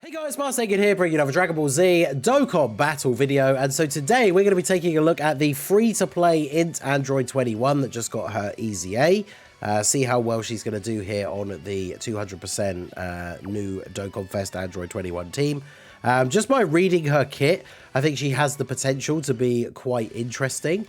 Hey guys, Marsegin here, bringing you another Dragon Ball Z Dokkan battle video. And so today we're going to be taking a look at the free-to-play INT Android 21 that just got her EZA. See how well she's going to do here on the 200% new Dokkan Fest Android 21 team. Just by reading her kit, I think she has the potential to be quite interesting.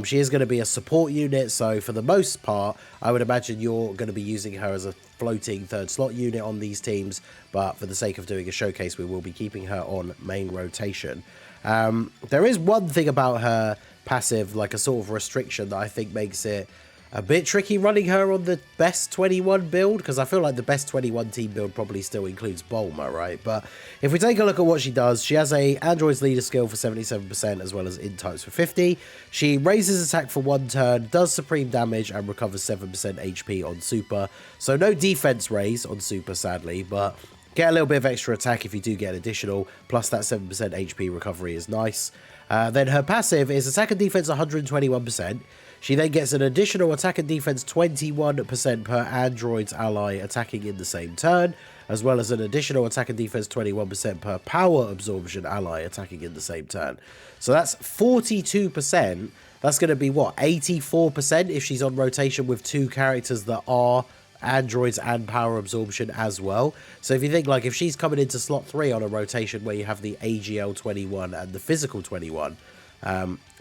She is going to be a support unit, so for the most part, I would imagine you're going to be using her as a floating third slot unit on these teams, but for the sake of doing a showcase, we will be keeping her on main rotation. There is one thing about her passive, like a sort of restriction, that I think makes it a bit tricky running her on the best 21 build, because I feel like the best 21 team build probably still includes Bulma, right? But if we take a look at what she does, she has a Android's leader skill for 77% as well as int types for 50. She raises attack for 1 turn, does supreme damage and recovers 7% HP on super. So no defense raise on super, sadly, but get a little bit of extra attack if you do get an additional, plus that 7% HP recovery is nice. Then her passive is attack and defense 121%. She then gets an additional attack and defense 21% per Android's ally attacking in the same turn, as well as an additional attack and defense 21% per power absorption ally attacking in the same turn. So that's 42%. That's going to be, what, 84% if she's on rotation with 2 characters that are androids and power absorption as well. So if you think, like, if she's coming into slot 3 on a rotation where you have the AGL 21 and the physical 21,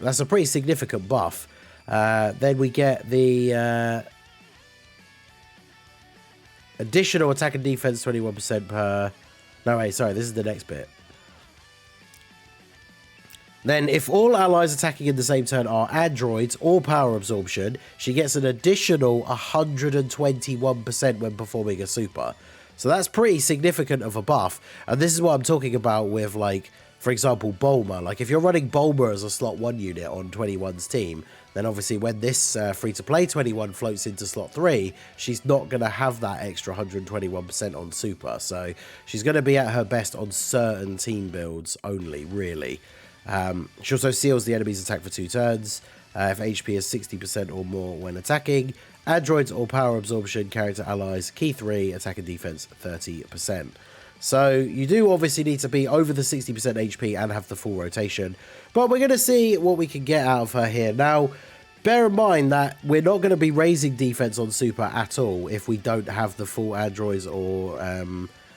that's a pretty significant buff. Then we get the additional attack and defense 21% per... No, wait, sorry, this is the next bit. Then, if all allies attacking in the same turn are androids or power absorption, she gets an additional 121% when performing a super. So that's pretty significant of a buff. And this is what I'm talking about with, like, for example, Bulma. Like, if you're running Bulma as a slot 1 unit on 21's team, then obviously when this free-to-play 21 floats into slot 3, she's not going to have that extra 121% on super. So she's going to be at her best on certain team builds only, really. She also seals the enemy's attack for 2 turns. If HP is 60% or more when attacking. Androids or power absorption character allies, key 3, attack and defense 30%. So you do obviously need to be over the 60% HP and have the full rotation. But we're going to see what we can get out of her here. Now, bear in mind that we're not going to be raising defense on super at all if we don't have the full androids or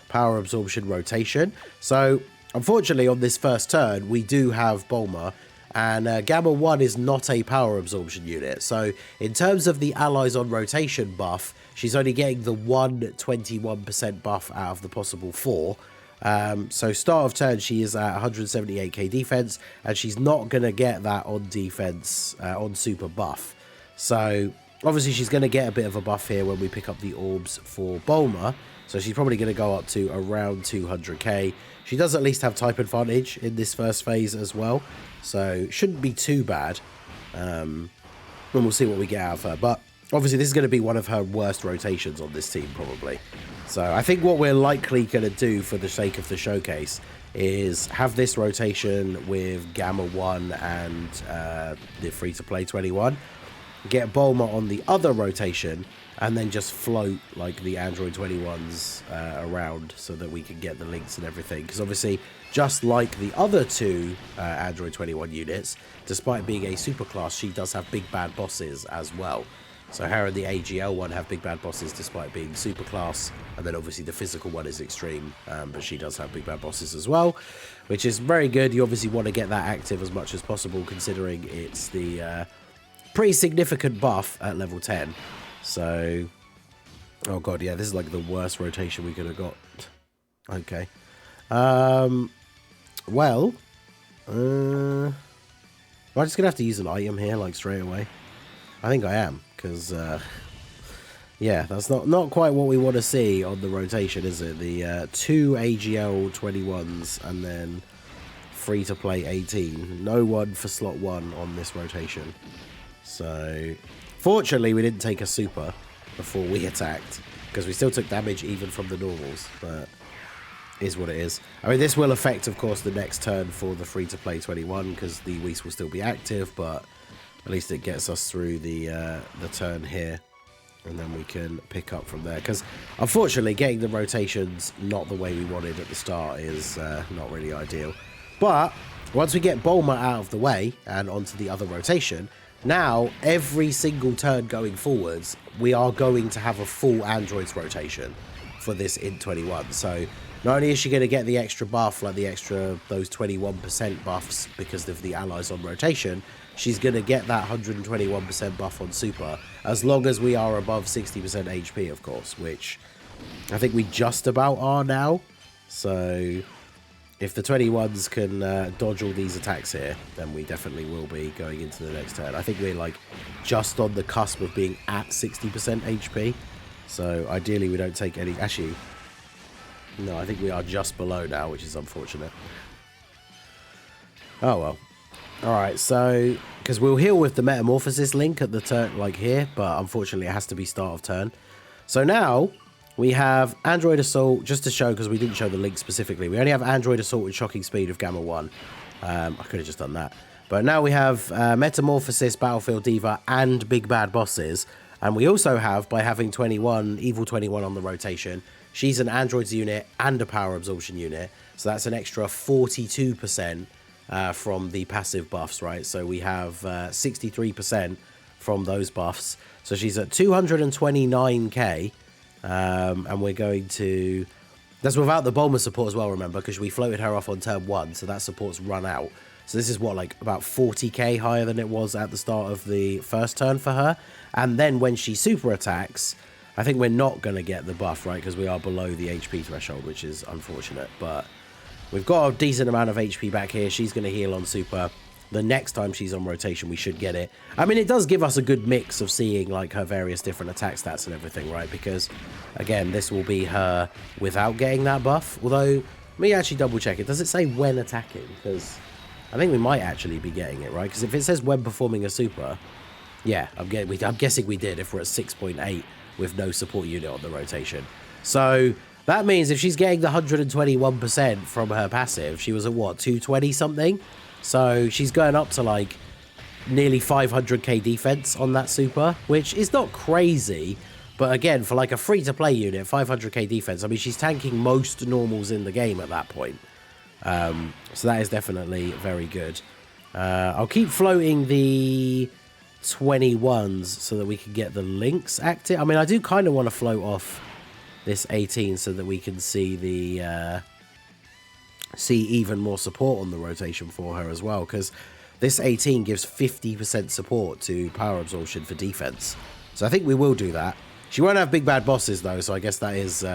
power absorption rotation. So unfortunately, on this first turn, we do have Bulma. And Gamma 1 is not a power absorption unit. So in terms of the allies on rotation buff, she's only getting the 121% buff out of the possible 4. So start of turn, she is at 178k defense. And she's not going to get that on defense, on super buff. So obviously she's going to get a bit of a buff here when we pick up the orbs for Bulma. So she's probably going to go up to around 200k. She does at least have type advantage in this first phase as well. So shouldn't be too bad. And we'll see what we get out of her. But obviously this is going to be one of her worst rotations on this team probably. So I think what we're likely going to do for the sake of the showcase is have this rotation with Gamma 1 and the free-to-play 21. Get Bulma on the other rotation and then just float like the Android 21s around so that we can get the links and everything. Because obviously, just like the other 2 Android 21 units, despite being a superclass, she does have big bad bosses as well. So her and the AGL one have big bad bosses despite being superclass. And then obviously the physical one is extreme, but she does have big bad bosses as well, which is very good. You obviously want to get that active as much as possible, considering it's the pretty significant buff at level 10. So, oh god, yeah, this is like the worst rotation we could have got. Okay. Well, am I just gonna have to use an item here, like, straight away? I think I am, because, yeah, that's not quite what we want to see on the rotation, is it? The 2 AGL 21s and then free-to-play 18. No one for slot 1 on this rotation. So, fortunately, we didn't take a super before we attacked, because we still took damage even from the normals, but is what it is. I mean, this will affect, of course, the next turn for the free-to-play 21, because the Whis will still be active, but at least it gets us through the turn here. and then we can pick up from there. Because unfortunately, getting the rotations not the way we wanted at the start is not really ideal. But once we get Bulma out of the way and onto the other rotation, now every single turn going forwards, we are going to have a full androids rotation for this INT 21. So not only is she going to get the extra buff, like those 21% buffs because of the allies on rotation, she's going to get that 121% buff on super, as long as we are above 60% HP, of course, which I think we just about are now. So if the 21s can dodge all these attacks here, then we definitely will be going into the next turn. I think we're like just on the cusp of being at 60% HP. So ideally we don't take any... Actually, no, I think we are just below now, which is unfortunate. Oh well. Alright, so... Because we'll heal with the Metamorphosis link at the turn, like here, but unfortunately it has to be start of turn. So now we have Android Assault, just to show, because we didn't show the link specifically. We only have Android Assault with Shocking Speed of Gamma 1. I could have just done that. But now we have Metamorphosis, Battlefield Diva, and Big Bad Bosses. And we also have, by having 21, Evil 21 on the rotation, she's an Androids unit and a Power Absorption unit. So that's an extra 42% from the passive buffs, right? So we have 63% from those buffs. So she's at 229k. And we're going to... That's without the Bulma support as well, remember, because we floated her off on turn 1, so that support's run out. So this is what, like about 40k higher than it was at the start of the first turn for her. And then when she super attacks, I think we're not going to get the buff, right, because we are below the HP threshold, which is unfortunate. But we've got a decent amount of HP back here. She's going to heal on super. The next time she's on rotation, we should get it. I mean, it does give us a good mix of seeing, like, her various different attack stats and everything, right? Because, again, this will be her without getting that buff. Although, let me actually double-check it. Does it say when attacking? Because I think we might actually be getting it, right? Because if it says when performing a super, yeah, I'm guessing we did if we're at 6.8 with no support unit on the rotation. So that means if she's getting the 121% from her passive, she was at, what, 220-something? So she's going up to like nearly 500k defense on that super, which is not crazy. But again, for like a free-to-play unit, 500k defense, I mean, she's tanking most normals in the game at that point. So that is definitely very good. I'll keep floating the 21s so that we can get the links active. I mean, I do kind of want to float off this 18 so that we can see the... see even more support on the rotation for her as well, because this 18 gives 50% support to power absorption for defense. So I think we will do that. She won't have Big Bad Bosses though, so I guess that is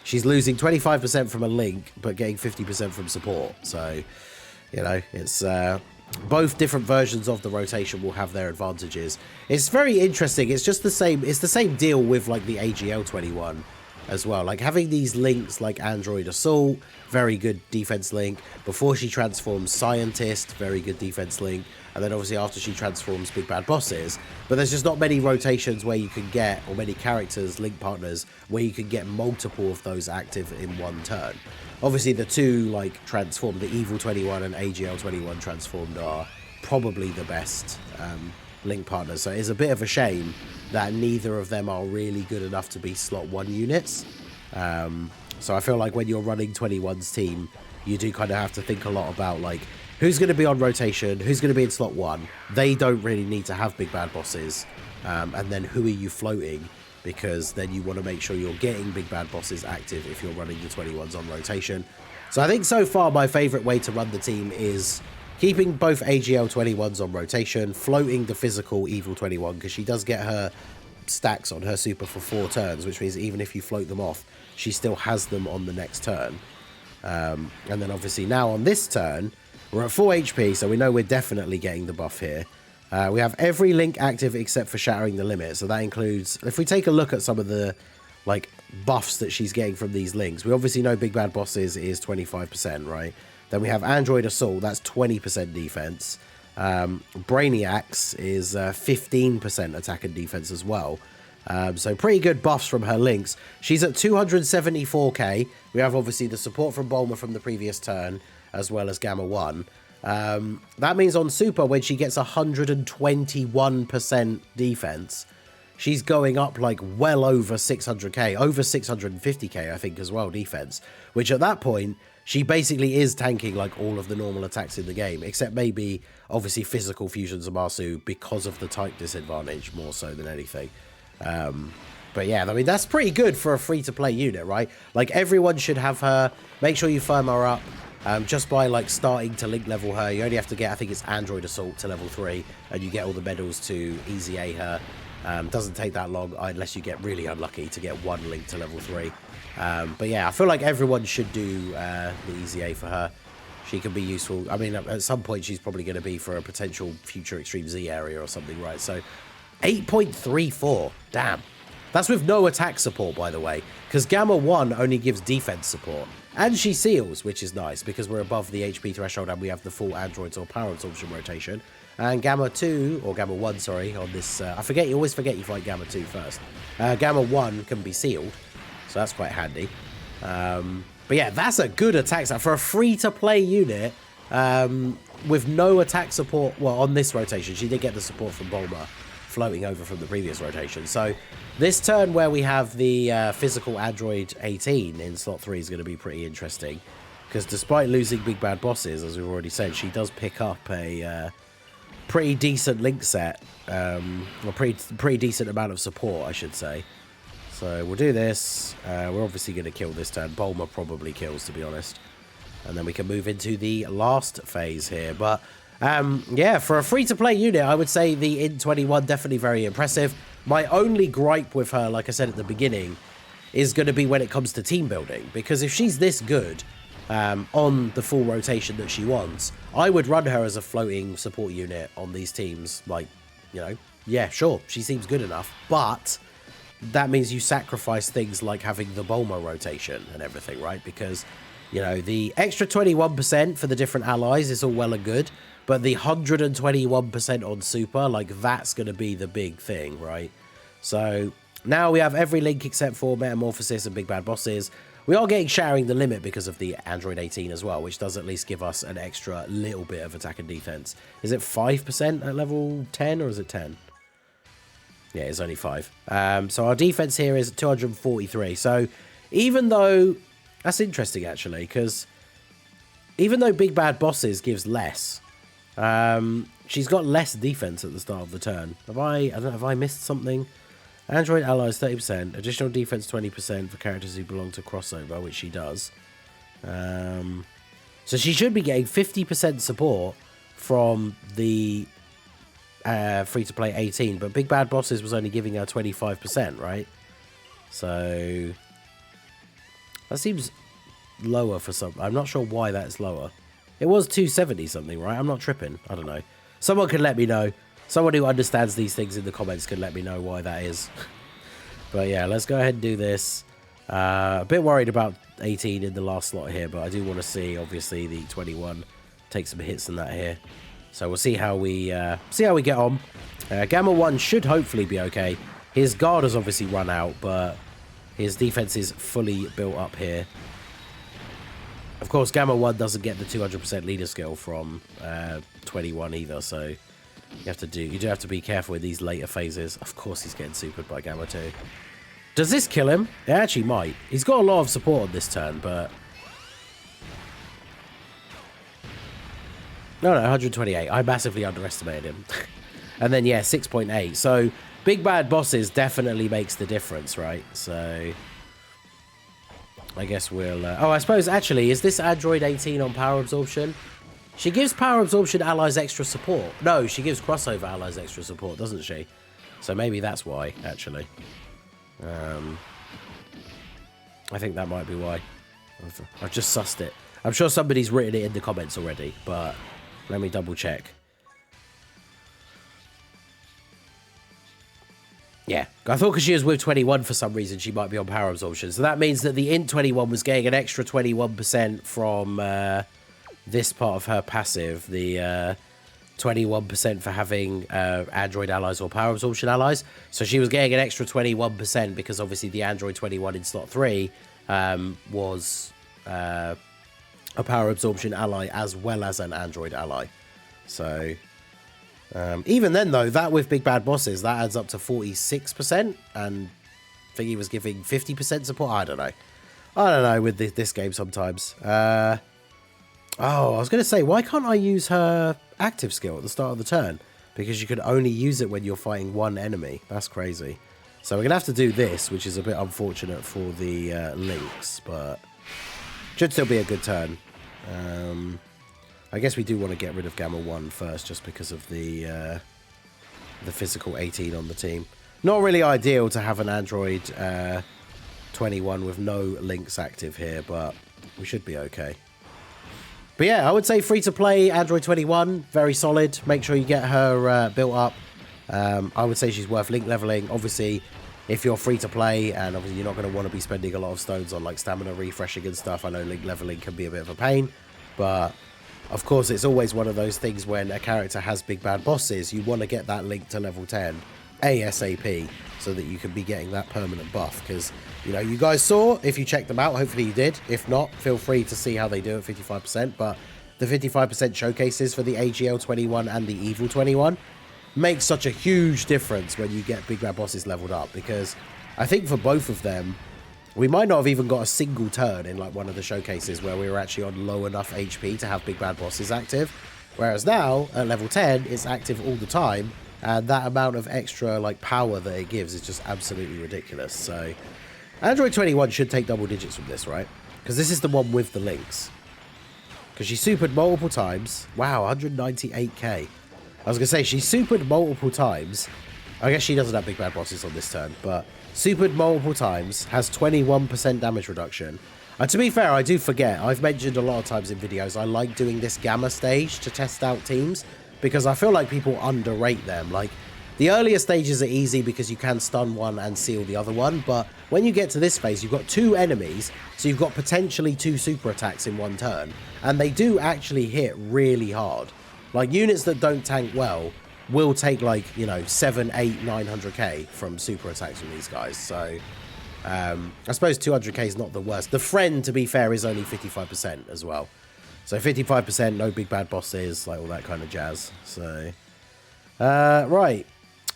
she's losing 25% from a link but getting 50% from support. So, you know, it's both different versions of the rotation will have their advantages. It's very interesting. It's just the same deal with like the AGL 21 as well, like having these links like Android Assault, very good defense link, before she transforms Scientist, very good defense link, and then obviously after she transforms Big Bad Bosses. But there's just not many rotations where you can get, or many characters, link partners, where you can get multiple of those active in one turn. Obviously the two like transformed, the Evil 21 and AGL 21 transformed, are probably the best link partners. So it's a bit of a shame that neither of them are really good enough to be slot 1 units. So I feel like when you're running 21's team, you do kind of have to think a lot about like who's going to be on rotation, who's going to be in slot 1. They don't really need to have Big Bad Bosses. And then who are you floating? Because then you want to make sure you're getting Big Bad Bosses active if you're running the 21s on rotation. So I think so far my favorite way to run the team is keeping both AGL 21s on rotation, floating the physical Evil 21, because she does get her stacks on her super for 4 turns, which means even if you float them off, she still has them on the next turn. And then obviously now on this turn, we're at 4 HP, so we know we're definitely getting the buff here. We have every link active except for Shattering the Limit, so that includes, if we take a look at some of the like buffs that she's getting from these links, we obviously know Big Bad Bosses is 25%, right? Then we have Android Assault, that's 20% defense. Brainiacs is 15% attack and defense as well. So pretty good buffs from her links. She's at 274k. We have obviously the support from Bulma from the previous turn, as well as Gamma 1. That means on Super, when she gets 121% defense, she's going up like well over 600k, over 650k, I think, as well, defense, which at that point, she basically is tanking like all of the normal attacks in the game, except maybe obviously physical fusions of Zamasu because of the type disadvantage more so than anything. But yeah, I mean, that's pretty good for a free-to-play unit, right? Like, everyone should have her. Make sure you firm her up just by, like, starting to link level her. You only have to get, I think it's Android Assault to level 3, and you get all the medals to EZA her. Doesn't take that long unless you get really unlucky to get one link to level 3. But yeah, I feel like everyone should do the EZA for her. She can be useful. I mean, at some point, she's probably going to be for a potential future Extreme Z area or something, right? So, 8.34. Damn. That's with no attack support, by the way, because Gamma 1 only gives defense support. And she seals, which is nice, because we're above the HP threshold and we have the full androids or power absorption rotation. And Gamma 2, or Gamma 1, sorry, on this... you always forget you fight Gamma 2 first. Gamma 1 can be sealed, so that's quite handy. But yeah, that's a good attack set. For a free-to-play unit, with no attack support... Well, on this rotation, she did get the support from Bulma, floating over from the previous rotation. So this turn where we have the physical android 18 in slot 3 is going to be pretty interesting, because despite losing big bad bosses, as we've already said, she does pick up a pretty decent link set, a pretty decent amount of support, I should say. So we'll do this. We're obviously going to kill this turn. Bulma probably kills, to be honest, and then we can move into the last phase here. But yeah, for a free-to-play unit, I would say the INT 21 definitely very impressive. My only gripe with her, like I said at the beginning, is going to be when it comes to team building. Because if she's this good on the full rotation that she wants, I would run her as a floating support unit on these teams. Like, you know, yeah, sure, she seems good enough. But that means you sacrifice things like having the Bulma rotation and everything, right? Because, you know, the extra 21% for the different allies is all well and good. But the 121% on Super, like, that's going to be the big thing, right? So now we have every link except for Metamorphosis and Big Bad Bosses. We are getting Shattering the Limit because of the Android 18 as well, which does at least give us an extra little bit of attack and defense. Is it 5% at level 10 or is it 10? Yeah, it's only 5. So our defense here is 243. So even though... That's interesting, actually, because even though Big Bad Bosses gives less... she's got less defense at the start of the turn. I don't know, have I missed something? Android allies 30%, additional defense 20% for characters who belong to crossover, which she does. So she should be getting 50% support from the free-to-play 18, but Big Bad Bosses was only giving her 25%, right? So that seems lower for some... I'm not sure why that's lower. It was 270 something, right? I'm not tripping. I don't know. Someone can let me know. Someone who understands these things in the comments can let me know why that is. But yeah, let's go ahead and do this. A bit worried about 18 in the last slot here, but I do want to see, obviously, the 21 take some hits in that here. So we'll see how we get on. Gamma 1 should hopefully be okay. His guard has obviously run out, but his defense is fully built up here. Of course, Gamma 1 doesn't get the 200% leader skill from 21 either, so you do have to be careful with these later phases. Of course, he's getting supered by Gamma 2. Does this kill him? It actually might. He's got a lot of support on this turn, but... No, 128. I massively underestimated him. And then, yeah, 6.8. So, Big Bad Bosses definitely makes the difference, right? So... I guess we'll... Oh, I suppose, actually, is this Android 18 on power absorption? She gives power absorption allies extra support. No, she gives crossover allies extra support, doesn't she? So maybe that's why, actually. I think that might be why. I've just sussed it. I'm sure somebody's written it in the comments already, but let me double check. Yeah, I thought because she was with 21 for some reason, she might be on power absorption. So that means that the INT 21 was getting an extra 21% from this part of her passive, the 21% for having Android allies or power absorption allies. So she was getting an extra 21% because obviously the Android 21 in slot 3 was a power absorption ally as well as an Android ally. So Even then, though, that with big bad bosses, that adds up to 46%, and I think he was giving 50% support. I don't know with this game sometimes. Oh, I was going to say, why can't I use her active skill at the start of the turn? Because you can only use it when you're fighting one enemy. That's crazy. So we're going to have to do this, which is a bit unfortunate for the links, but should still be a good turn. I guess we do want to get rid of Gamma 1 first, just because of the physical 18 on the team. Not really ideal to have an Android 21 with no links active here, but we should be okay. But yeah, I would say free-to-play Android 21, very solid. Make sure you get her built up. I would say she's worth link leveling. Obviously, if you're free-to-play, and obviously you're not going to want to be spending a lot of stones on like stamina refreshing and stuff, I know link leveling can be a bit of a pain, but of course it's always one of those things when a character has big bad bosses, you want to get that link to level 10 ASAP so that you can be getting that permanent buff, because you know, you guys saw, if you checked them out, hopefully you did. If not, feel free to see how they do at 55%, but the 55% showcases for the AGL 21 and the Evil 21 makes such a huge difference when you get big bad bosses leveled up, because I think for both of them, we might not have even got a single turn in like one of the showcases where we were actually on low enough HP to have big bad bosses active, whereas now at level 10 it's active all the time, and that amount of extra like power that it gives is just absolutely ridiculous. So Android 21 should take double digits from this, right? Because this is the one with the links, because she supered multiple times. Wow, 198k. I was going to say, she supered multiple times. I guess she doesn't have big bad bosses on this turn, but supered multiple times, has 21% damage reduction. And to be fair, I do forget, I've mentioned a lot of times in videos, I like doing this Gamma stage to test out teams, because I feel like people underrate them. Like, the earlier stages are easy because you can stun one and seal the other one, but when you get to this phase, you've got two enemies, so you've got potentially two super attacks in one turn, and they do actually hit really hard. Like, units that don't tank well will take, like, you know, 7, 8, 900k from super attacks from these guys. So, I suppose 200k is not the worst. The friend, to be fair, is only 55% as well. So 55%, no big bad bosses, like all that kind of jazz. So, right.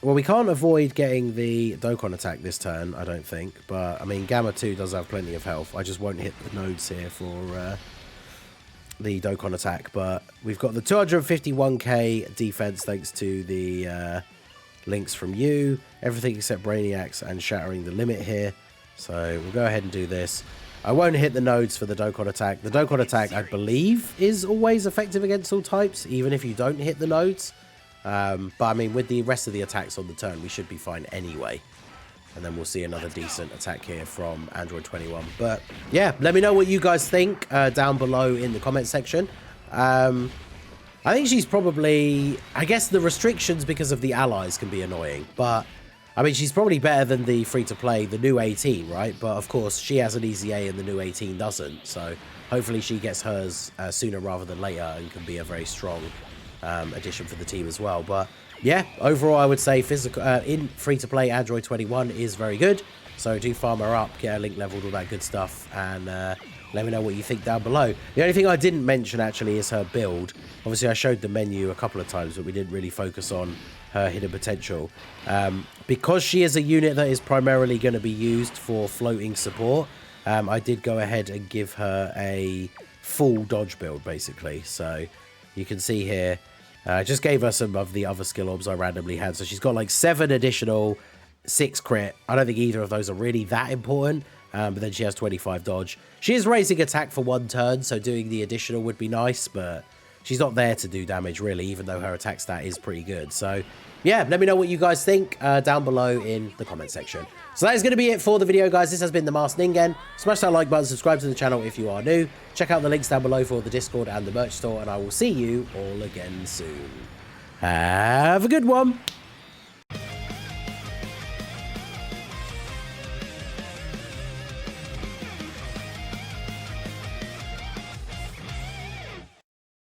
Well, we can't avoid getting the Dokkan attack this turn, I don't think. But, I mean, Gamma 2 does have plenty of health. I just won't hit the nodes here for the Dokkan attack, but we've got the 251k defense thanks to the links from you, everything except Brainiacs and shattering the limit here. So we'll go ahead and do this. I won't hit the nodes for the Dokkan attack. The Dokkan attack, I believe, is always effective against all types, even if you don't hit the nodes. But I mean, with the rest of the attacks on the turn, we should be fine anyway. And then we'll see another decent attack here from Android 21. But yeah, let me know what you guys think down below in the comment section. I think she's probably... I guess the restrictions because of the allies can be annoying. But, I mean, she's probably better than the free-to-play, the new 18, right? But, of course, she has an EZA and the new 18 doesn't. So, hopefully she gets hers sooner rather than later and can be a very strong addition for the team as well. But... yeah, overall I would say physical in free-to-play Android 21 is very good. So do farm her up, get her link leveled, all that good stuff, and let me know what you think down below. The only thing I didn't mention actually is her build. Obviously I showed the menu a couple of times, but we didn't really focus on her hidden potential. Because she is a unit that is primarily going to be used for floating support, I did go ahead and give her a full dodge build basically. So you can see here, I just gave her some of the other skill orbs I randomly had. So she's got like 7 additional, 6 crit. I don't think either of those are really that important. But then she has 25 dodge. She is raising attack for 1 turn, so doing the additional would be nice. But she's not there to do damage really, even though her attack stat is pretty good. So yeah, let me know what you guys think down below in the comment section. So that is going to be it for the video, guys. This has been the Masked Ningen. Smash that like button, subscribe to the channel if you are new. Check out the links down below for the Discord and the merch store, and I will see you all again soon. Have a good one.